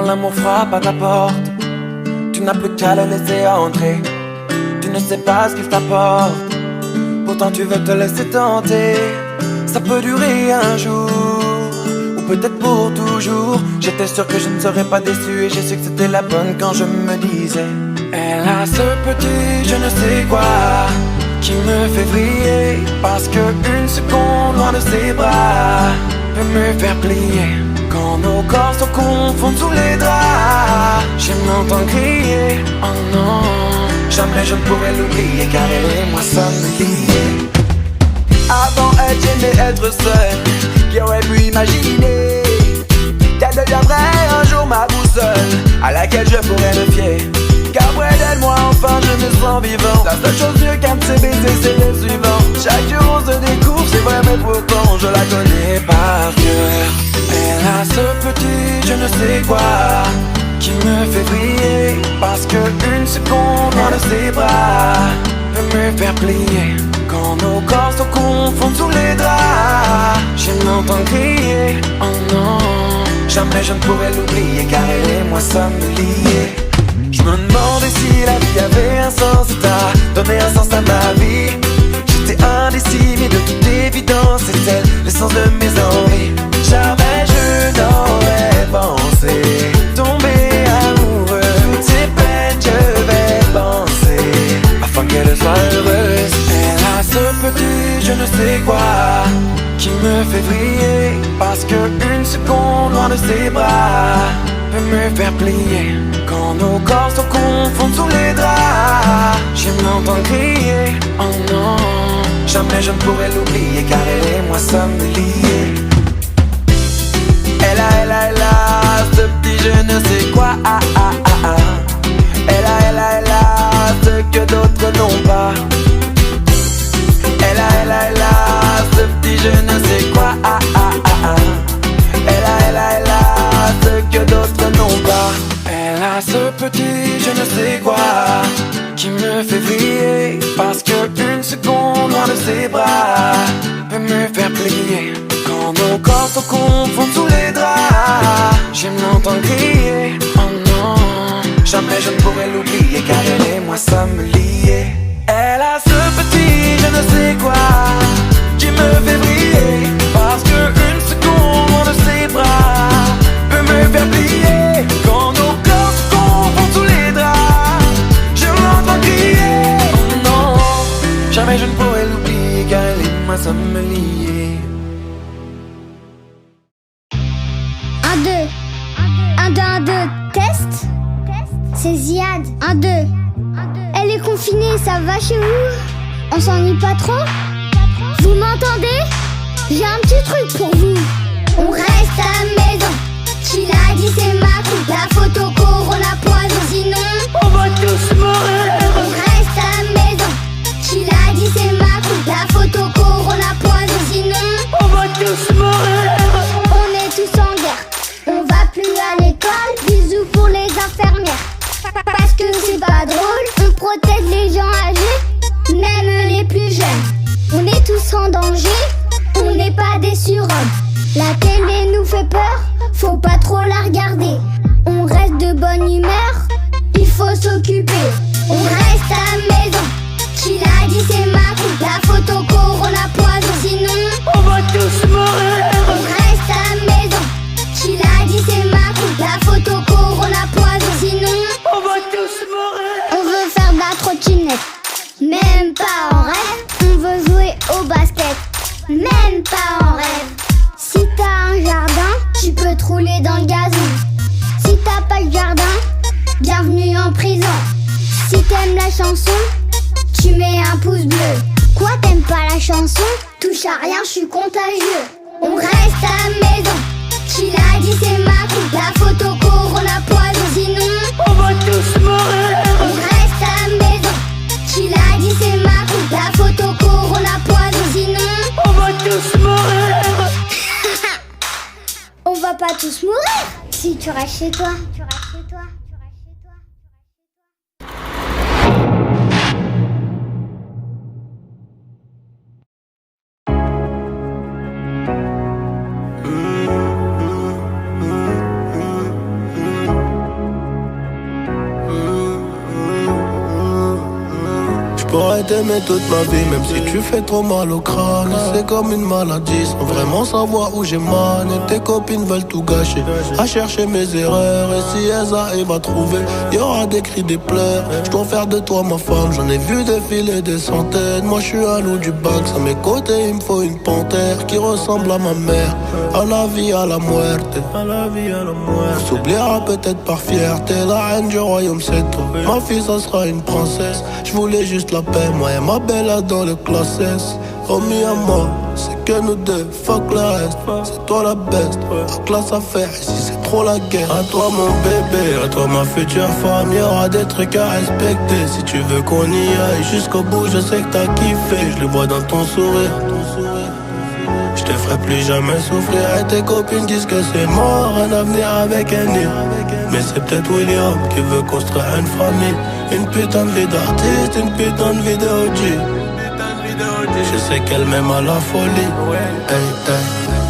l'amour frappe à ta porte, tu n'as plus qu'à le laisser entrer. Tu ne sais pas ce qu'il t'apporte, pourtant tu veux te laisser tenter. Ça peut durer un jour, ou peut-être pour toujours. J'étais sûr que je ne serais pas déçu, et j'ai su que c'était la bonne quand je me disais: elle a ce petit je ne sais quoi qui me fait vriller, parce que une seconde loin de ses bras peut me faire plier. Quand nos corps se confondent sous les draps, j'aime l'entendre crier: oh non, jamais je ne pourrais l'oublier, car elle et moi sommes liés. Avant elle, j'aimais être seul. Qui aurait pu imaginer qu'elle deviendrait un jour ma boussole, à laquelle je pourrais me fier, car près d'elle, moi enfin je me sens vivant. La seule chose mieux qu'un de ses baisers, c'est le suivant. Chaque jour on se découvre, c'est vrai, mais pourtant je la connais par cœur. Elle a ce petit je ne sais quoi qui me fait briller, parce que une seconde loin de ses bras peut me faire plier. Quand nos corps se confondent sous les draps, j'aime l'entendre crier: oh non, jamais je ne pourrais l'oublier, car elle et moi sommes liés. Je me demandais si la vie avait un sens, et t'as donné un sens à ma vie. J'étais indécis, mais de toute évidence, c'est elle l'essence de mes envies. Jamais je n'aurais pensé tomber amoureux. Toutes ces peines je vais penser, afin qu'elle soit heureuse. Elle a ce petit je ne sais quoi qui me fait vriller, parce que une seconde loin de ses bras peut me faire plier. Quand nos corps se confondent sous les draps, j'aime l'entendre crier: oh non, jamais je ne pourrais l'oublier, car elle et moi sommes liés. Elle a ce petit je ne sais quoi, Elle a ce que d'autres n'ont pas. Elle a ce petit je ne sais quoi, Elle a ce que d'autres n'ont pas. Elle a ce petit je ne sais quoi qui me fait briller, parce que une seconde loin de ses bras peut me faire plier. Quand nos corps se confondent sous les draps, j'aime l'entendre crier: oh non, jamais je ne pourrais l'oublier, car elle et moi sommes liés. Elle a ce petit je ne sais quoi qui me fait briller, parce que une seconde loin de ses bras peut me faire plier. Quand nos corps se confondent sous les draps, je l'entends crier: oh non, jamais je ne pourrais l'oublier, car elle et moi sommes liés. 1, 2, 1, 2, 1, 2, test. C'est Ziad. 1, 2. Elle est confinée, ça va chez vous? On s'ennuie pas trop? Vous m'entendez? J'ai un petit truc pour vous. On reste à la maison. Qui l'a dit, c'est ma coupe. La photo corona poison, sinon on va tous mourir. on reste à la maison. Qui l'a dit, c'est ma coupe. La photo corona poison, sinon on va tous mourir. on est tous en guerre. On va plus à l'école. Bisous pour les infirmières. Parce que c'est pas drôle. On protège les gens âgés, même les plus jeunes. On est tous en danger. On n'est pas des surhommes. La télé nous fait peur, faut pas trop la regarder. On reste de bonne humeur, il faut s'occuper. On reste à la maison. Qui l'a dit, c'est ma coupe. La photo corona poison, sinon on va tous mourir. on reste à la maison. Qui l'a dit, c'est ma coupe. La photo corona poison, sinon On va tous mourir. on veut faire de la trottinette, même pas en rêve. On veut jouer au basket, même pas en rêve. Si t'as un jardin, tu peux te rouler dans le gazon. Si t'as pas de jardin, bienvenue en prison. Si t'aimes la chanson, tu mets un pouce bleu. Quoi, t'aimes pas la chanson? Touche à rien, je suis contagieux. On reste à la maison. Qui l'a dit, c'est ma coupe. La photo corona poison, sinon On va tous mourir. on reste à la maison. Qui l'a dit, c'est ma coupe. La photo corona poison, sinon On va tous mourir. on va pas tous mourir si tu restes chez toi. J'pourrais t'aimer toute ma vie, même si tu fais trop mal au crâne. C'est comme une maladie, sans vraiment savoir où j'ai mal. Et tes copines veulent tout gâcher, à chercher mes erreurs. Et si elles arrivent à trouver, y'aura des cris, des pleurs. J'dois faire de toi ma femme, j'en ai vu défiler des centaines. Moi j'suis un loup du bac, à mes côtés il me faut une panthère qui ressemble à ma mère. À la vie, à la muerte, à la vie, à la muerte. On s'oubliera peut-être par fierté, la reine du royaume c'est toi. Ma fille ça sera une princesse, j'voulais juste la paix, moi et ma belle dans le classe S. Oh mi amor, c'est que nous deux, fuck le reste. C'est toi la best, la classe à faire ici c'est trop la guerre. À toi mon bébé, à toi ma future femme, y'aura des trucs à respecter. Si tu veux qu'on y aille jusqu'au bout, je sais que t'as kiffé. Je le vois dans ton sourire, je te ferai plus jamais souffrir. Et tes copines disent que c'est mort, un avenir avec un nid. Mais c'est peut-être William qui veut construire une famille. Une putain de vie d'artiste, une putain de vie de OG. Je sais qu'elle m'aime à la folie. Hey, hey.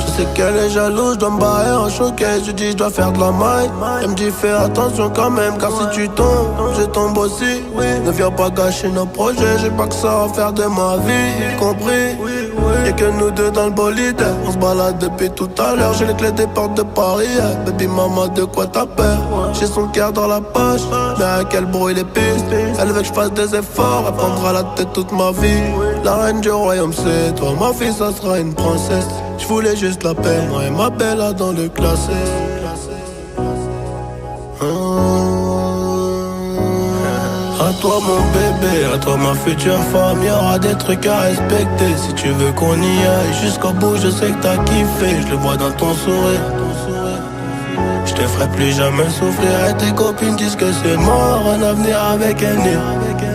Je sais qu'elle est jalouse, je dois me barrer en showcase. Je dis je dois faire de la maille. Elle me dit fais attention quand même, car si tu tombes, je tombe aussi. Ne viens pas gâcher nos projets, j'ai pas que ça à faire de ma vie, compris? Y'a que nous deux dans le bolide, on se balade depuis tout à l'heure. J'ai les clés des portes de Paris, baby maman de quoi t'as peur? J'ai son cœur dans la poche, mais à quel bruit les pistes. Elle veut que je fasse des efforts, elle prendra la tête toute ma vie. La reine du royaume c'est toi, ma fille ça sera une princesse. Je voulais juste la paix, moi et ma belle là dans le classé. À toi mon bébé, à toi ma future femme, y'aura des trucs à respecter. Si tu veux qu'on y aille jusqu'au bout, je sais que t'as kiffé. Je le vois dans ton sourire, je te ferai plus jamais souffrir. Et tes copines disent que c'est mort, un avenir avec un nid.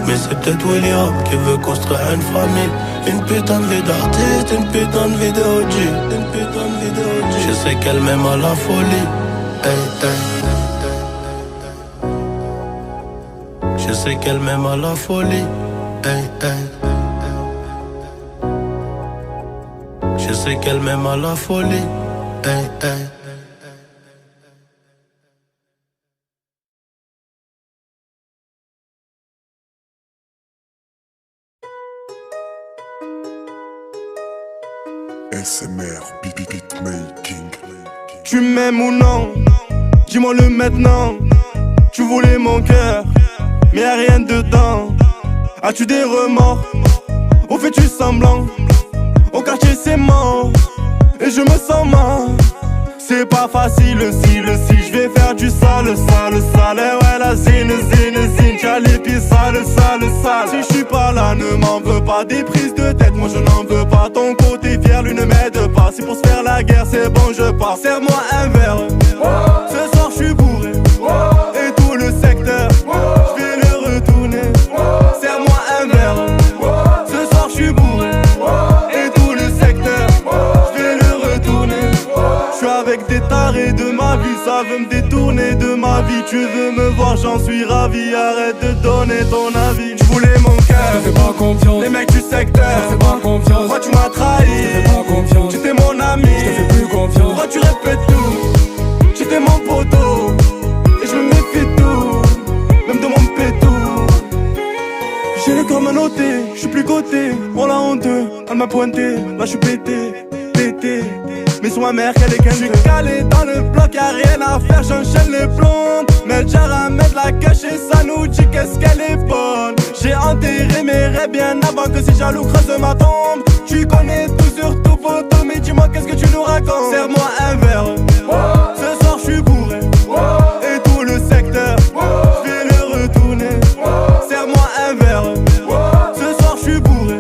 Mais c'est peut-être William qui veut construire une famille. Une putain de vie d'artiste, une putain de vie de OG. Une putain de vie de OG. Je sais qu'elle m'aime à la folie. Hey, hey. Je sais qu'elle m'aime à la folie. Hey, hey. Je sais qu'elle m'aime à la folie. Hey, hey. SMR, beat making. Tu m'aimes ou non? Dis-moi le maintenant. Tu voulais mon cœur, mais y'a rien dedans. As-tu des remords? Ou fais-tu semblant? Au quartier c'est mort, et je me sens mal. C'est pas facile si je vais faire du sale. Et ouais la zine, t'as les pieds sales. Si je suis pas là, ne m'en veux pas des prises de tête, moi je n'en veux pas. Ton côté fier, lui ne m'aide pas. Si pour se faire la guerre, c'est bon, je pars. Serre-moi un verre, ce soir je suis bourré. Et tout le secteur, je vais le retourner. Serre-moi un verre, ce soir je suis bourré. Et tout le secteur, je vais le retourner. Je suis avec des tarés de ma vie, ça veut me détourner de ma vie. Tu veux me voir, j'en suis ravi. Arrête de donner ton avis. Tu voulais mon cœur, je te fais pas confiance. les mecs du secteur, je te fais pas confiance. Pourquoi tu m'as trahi? Je te fais pas confiance. Tu étais mon ami, je te fais plus confiance. Pourquoi tu répètes tout? Tu étais mon poteau, et je me méfie de tout, même de mon pétou. J'ai le cœur menotté, je suis plus coté. Oh la honte, elle m'a pointé. Là je suis pété. Mais sur ma mère qu'elle est qu'un. Je suis calé dans le bloc, y'a rien à faire, j'enchaîne les plombs. Mais le jar à mettre la cache et ça nous dit qu'est-ce qu'elle est bonne. J'ai enterré mes rêves bien avant que ces jaloux creusent ma tombe. Tu connais tout sur tout photo, mais dis-moi qu'est-ce que tu nous racontes. Serre-moi un verre, ce soir je suis bourré. Et tout le secteur, je vais le retourner. Serre-moi un verre, ce soir je suis bourré.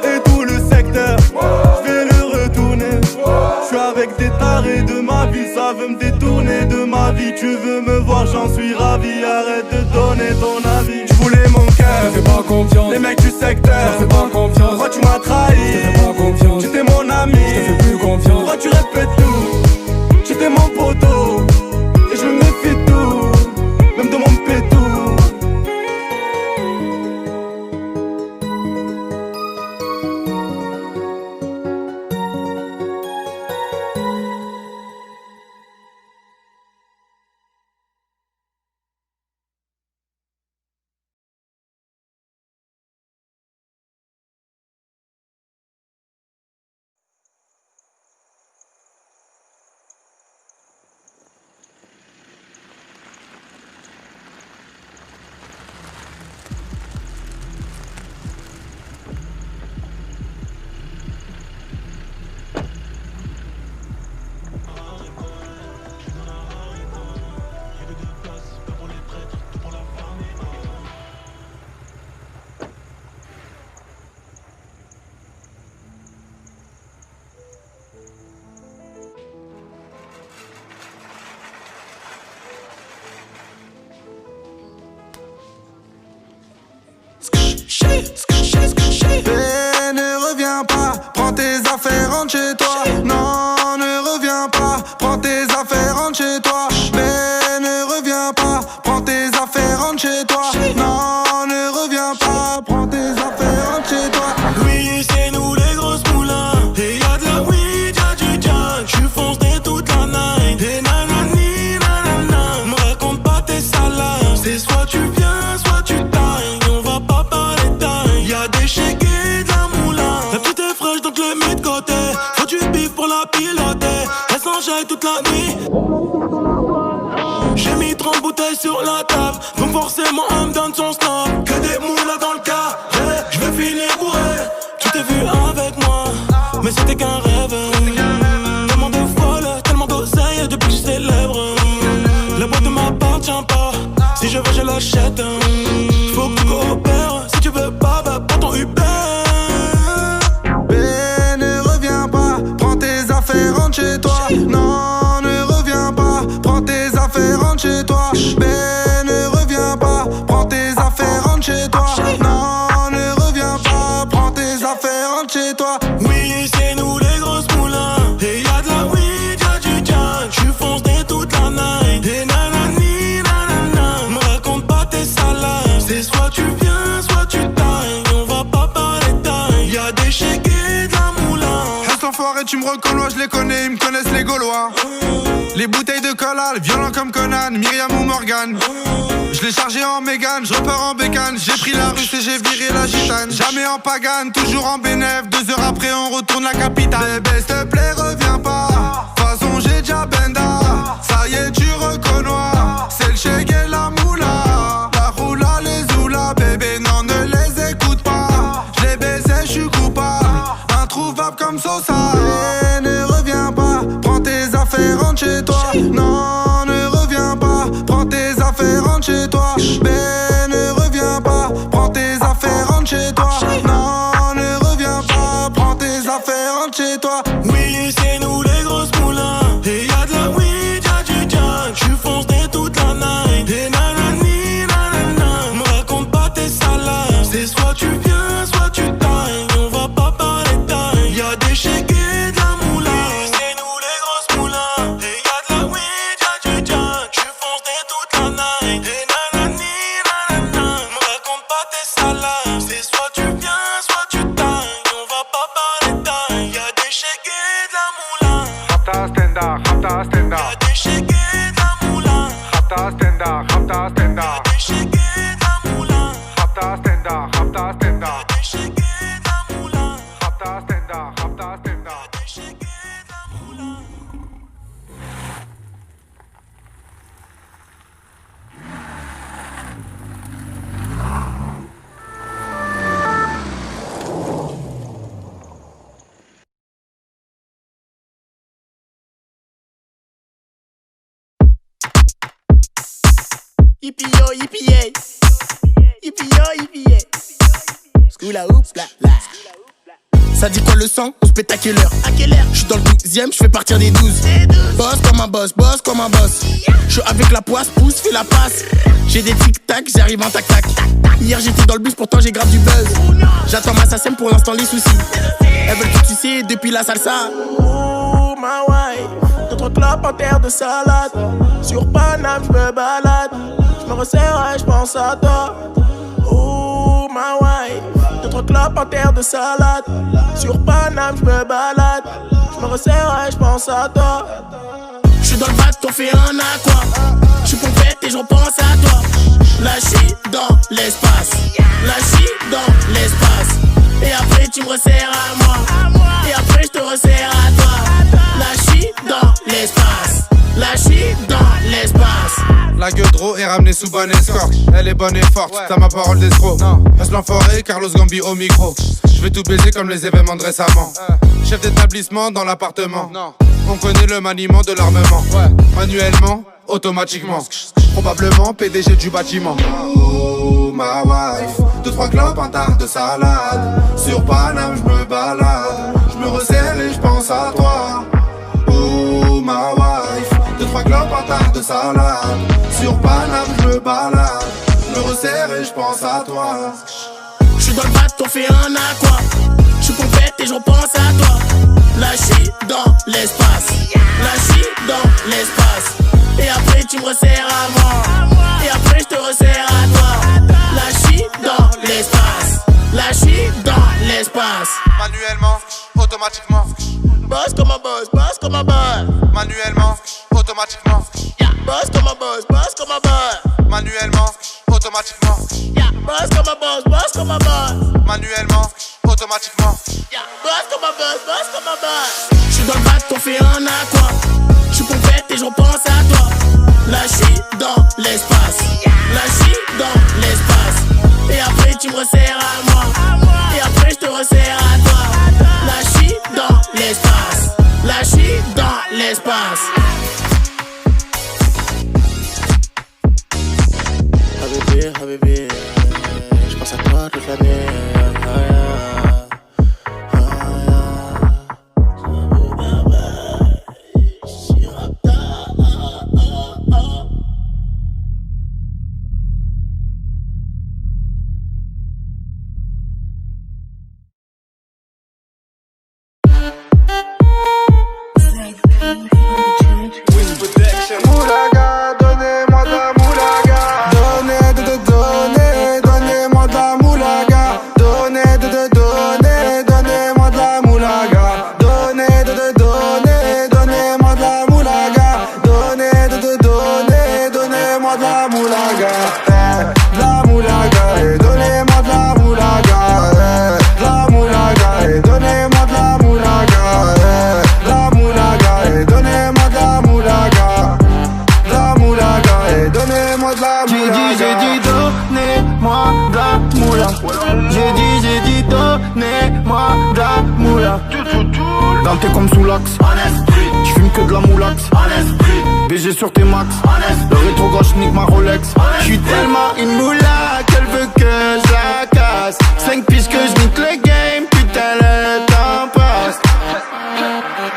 Et tout le secteur, je vais le retourner. Je suis avec des tarés de ma vie, ça veut me détourner de ma vie. Tu veux me voir, j'en suis ravi. Arrête de donner ton avis. Tu voulais mon cœur, je te fais pas confiance. les mecs du secteur, je te fais pas confiance. Pourquoi tu m'as trahi? Je te fais pas confiance. Tu étais mon ami, je te fais plus confiance. Pourquoi tu répètes tout? Tu étais mon poteau, et je me méfie de tout, même de mon pétou. Ne reviens pas, prends tes affaires, rentre chez toi. Non, ne reviens pas, prends tes affaires, rentre chez toi. Ne reviens pas, prends tes affaires, rentre chez toi. Non, ne reviens pas, prends tes affaires, rentre chez toi. Oui, c'est nous les grosses moulins. Et y'a de la weed, y'a du jack. J'suis foncé toute la night. Et nanani, nanana. Me raconte pas tes salades. C'est soit tu viens, soit tu tailles. On va pas parler taille. Y'a des shakes et de la moulin. La petite est fraîche donc le mets de côté. Faut du bif pour la piloter. Elle s'enjaille toute la nuit. J'ai mis 30 bouteilles sur la table. Donc forcément elle me donne son snap. Que des moulas dans le cas. J'vais finir bourré. Tu t'es vu avec moi, mais c'était qu'un rêve. Tellement de folle, tellement d'oseille depuis que je suis célèbre. La boîte ne m'appartient pas. Si je veux je l'achète. Faut que tu coopères. Si tu veux pas, bah prends ton Uber. Ne reviens pas, prends tes affaires, rentre chez toi. Non, ne reviens pas, prends tes affaires, rentre chez toi. Ne reviens pas, prends tes affaires, rentre chez toi. Non, ne reviens pas, prends tes affaires, rentre chez toi. Oui, c'est nous les grosses moulins. Et y'a de la weed, y'a du jack. J'suis foncé toute la night. Et nanani, nanana. Me raconte pas tes salades. C'est soit tu viens, soit tu tailles. On va pas parler taille. Y'a des shakes et de la moulin. Reste enfoiré, tu me reconnais, je les connais, ils me connaissent les Gaulois. Les bouteilles de cola, violents comme Conan, Myriam ou Morgan. Je l'ai chargé en Mégane, je repars en bécane. J'ai pris la russe et j'ai viré la gitane. Jamais en pagane, toujours en bénéf. 2 heures après on retourne la capitale. Bébé s'il te plaît reviens pas. De toute façon j'ai déjà benda. Ça y est tu reconnais. C'est le shake et la moula. La roula, les oula. Bébé non ne les écoute pas. Je les baisais, je suis coupable. Introuvable comme Sosa. Ne reviens pas, prends tes affaires, rentre chez toi. Non, ne reviens pas, prends tes affaires, rentre chez toi. Ne reviens pas, prends tes affaires, rentre chez toi. Non, ne reviens pas, prends tes affaires, rentre chez toi. Oui, c'est nous les grosses moulins. Et y'a de la weed, y'a du jack. J'suis foncé toute la night. Et nanani, nanana. Me raconte pas tes salades. C'est soit tu viens, soit tu tailles. On va pas parler taille. Y'a des shakes et de la moulin. Oui, c'est nous les grosses moulins. Et y'a de la weed, y'a du jack. J'suis foncé toute la night. Et nanani, nanana. Me raconte pas tes salades. C'est soit tu viens, soit tu tailles. On va pas parler taille. Y'a des shakes et de la moulin. Rapta stenda, rapta stenda. Y'a des shakes et de la moulin. Rapta stenda, rapta stenda. Y'a des shakes et de la moulin. Rapta stenda, rapta stenda. Y'a des shakes et de la moulin. Rapta stenda, rapta stenda. Y'a des shakes et de la moulin. Yippee yo, yippee yay. Yippee yo, yippee yay. Skoula oups la la. Ça dit quoi le sang? On se pète à quelle heure? À quelle heure? J'suis dans le 12ème, j'fais partir des 12. Boss comme un boss, boss comme un boss. J'suis avec la poisse, pousse, fais la passe. J'ai des tic-tac, j'arrive en tac-tac. Hier j'étais dans le bus, pourtant j'ai grave du buzz. J'attends ma SACEM pour l'instant les soucis. Elles veulent tout sucer depuis la salsa. Oh ma wife, 2-3 clopes en terre de salade. Sur Paname j'me balade. J'me resserre et j'pense à toi. Oh ma wife, 2-3 clopes en terre de salade. Sur Paname j'me balade. J'me resserre et j'pense à toi. J'suis dans le bateau, on fait un aqua. J'suis pompette et j'repense à toi. Lâché dans l'espace. Lâché dans l'espace. Et après tu me resserres à moi. Et après j'te resserre à toi. Lâché dans l'espace. Lâché dans l'espace. La gueule d'eau est ramenée sous bonne escorte. Elle est bonne et forte, t'as ma parole d'escroc. Reste l'enfoiré, Carlos Gambi au micro. Je vais tout baiser comme les événements de récemment. Chef d'établissement dans l'appartement. On connaît le maniement de l'armement. Manuellement, automatiquement. Probablement PDG du bâtiment. Oh ma wife, 2-3 clopes, un tas de salade. Sur Paname j'me balade. J'me resserre et j'pense à toi. Oh ma wife, 2-3 clopes, un tas de salade. Sur Paname j'me balade. J'me resserre et j'pense à toi. J'suis dans le bateau, on fait un aqua. J'suis pompette et je repense à toi. Là j'suis dans l'espace. Là j'suis dans l'espace. Et après tu me resserres à moi. Et après je te resserre à toi. Là j'suis dans l'espace. Là j'suis dans l'espace. Manuellement, automatiquement. Boss comme un boss, boss comme un boss. Manuellement, automatiquement. Boss comme un boss, boss comme un boss. Manuellement, automatiquement. Boss comme un boss, boss comme un boss. Manuellement, automatiquement. Boss comme un boss, boss comme un boss. J'suis dans le bateau, on fait un aqua. J'suis pompette et je repense à toi. Là j'suis dans l'espace. Là j'suis dans l'espace. Et après tu me resserres à moi. Et après je te resserre à toi. Là j'suis dans l'espace. Là j'suis dans l'espace. Habibi, habibi, j'pense à toi toute l'année. Moulaga, donnez-moi de la moulaga. Donnez-moi de la moulaga. Donnez-moi de la moulaga. Donnez-moi de la moulaga. Donnez-moi de la moulaga. De la moulaga, et donnez-moi de la moulaga. De la moulaga, et donnez-moi de la moulaga. De la moulaga, et donnez-moi de la moulaga. La moulaga, et donnez-moi de la moulaga. J'ai dit donnez-moi de la moula. J'ai dit donnez-moi de la moula. Dans t'es comme sous l'axe. Tu fumes que de la moulax. BG sur tes max. Le rétro gauche nique ma Rolex. J'suis tellement une moula qu'elle veut que je la casse. 5 piges que je nique le game. Putain le temps passe.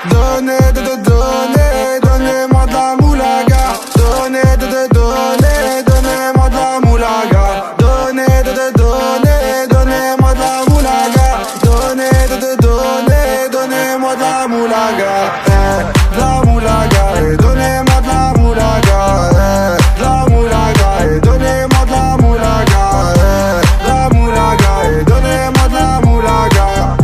Donnez-moi de la moulaga. Donnez-moi de la moulaga. Donnez-moi de la moulaga. Donnez-moi de la moulaga. De la moulaga, et donnez-moi de la moulaga. De la moulaga, et donnez-moi de la moulaga. De la moulaga, et donnez-moi de la moulaga.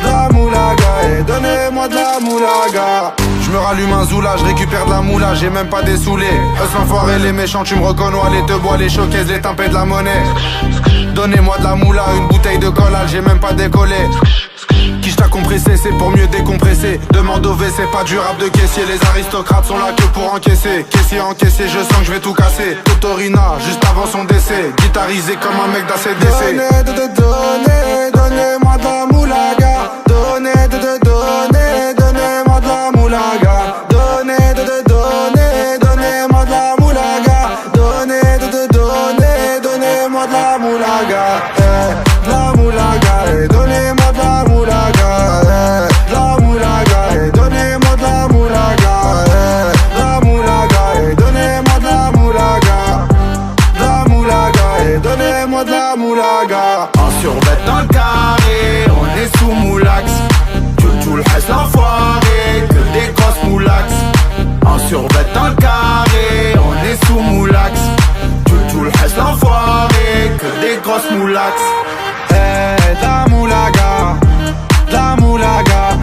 De la moulaga, et donnez-moi de la moulaga. Je me rallume un zoula, je récupère de la moula, j'ai même pas dessoulé. Eux l'enfoiré, les méchants, tu me reconnais, les te bois, les showcases, les tempêtes de la monnaie. Donnez-moi de la moula, une bouteille de collal, j'ai même pas décollé. Qui t'a compressé, c'est pour mieux décompresser. Demande au WC, pas du rap de caissier. Les aristocrates sont là que pour encaisser. Caissier encaissé, je sens que je vais tout casser. Totorina, juste avant son décès. Guitarisé comme un mec d'ACDC. Donnez-moi de la moulaga. Donnez-moi de la moulaga. Donnez-moi de la moulaga. Donnez-moi de la moulaga. De la moulaga, et donnez-moi de la moulaga. De la moulaga, et donnez-moi de la moulaga. De la moulaga, et donnez-moi de la moulaga. De la moulaga, et donnez-moi de la moulaga. En survêt dans le carré, on est sous moulax. Tout le reste l'enfoiré, que des grosses moulax. En survêt dans le carré, on est sous moulax. Tout le reste l'enfoiré, que des grosses moulax. La moulaga, la moulaga,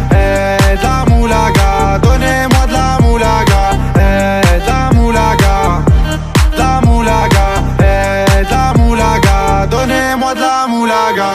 la moulaga, donnez-moi de la moulaga, la moulaga, la moulaga, la moulaga, donnez-moi de la moulaga.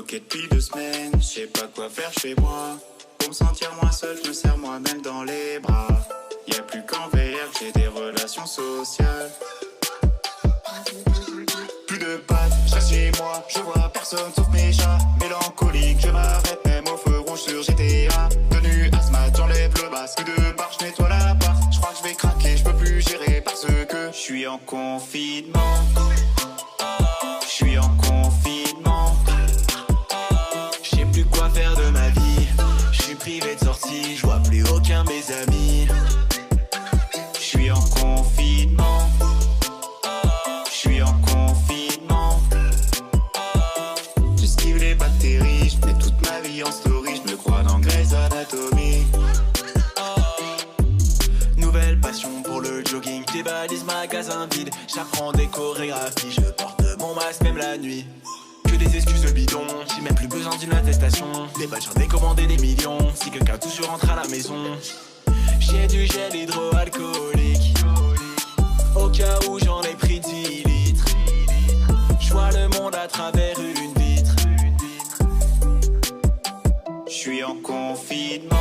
bloqué depuis 2 semaines, je sais pas quoi faire chez moi. Pour me sentir moins seul, je me serre moi-même dans les bras. Y'a plus qu'en VR que j'ai des relations sociales. Plus de pattes, je reste chez moi, je vois personne sauf mes chats. Mélancolique, je m'arrête même au feu rouge sur GTA. Tenue asthmate, j'enlève le masque de bar, je nettoie l'appart. Je crois que je vais craquer, je peux plus gérer parce que je suis en confinement. Je suis en confinement. Je sais plus quoi faire de ma vie. Je suis privé de sortie, je vois plus aucun de mes amis. Je suis en confinement. Je suis en confinement. J'esquive les bactéries, je mets toute ma vie en story. Je me crois dans Grey's Anatomy. Nouvelle passion pour le jogging, des balises, magasin vide. J'apprends des chorégraphies, je porte mon masque même la nuit. Que des excuses bidons, j'ai même plus besoin d'une attestation. Des badges, j'en ai commandé des millions. Si quelqu'un toujours rentre à la maison, j'ai du gel hydroalcoolique au cas où j'en ai pris 10 litres. J'vois le monde à travers une vitre. J'suis en confinement.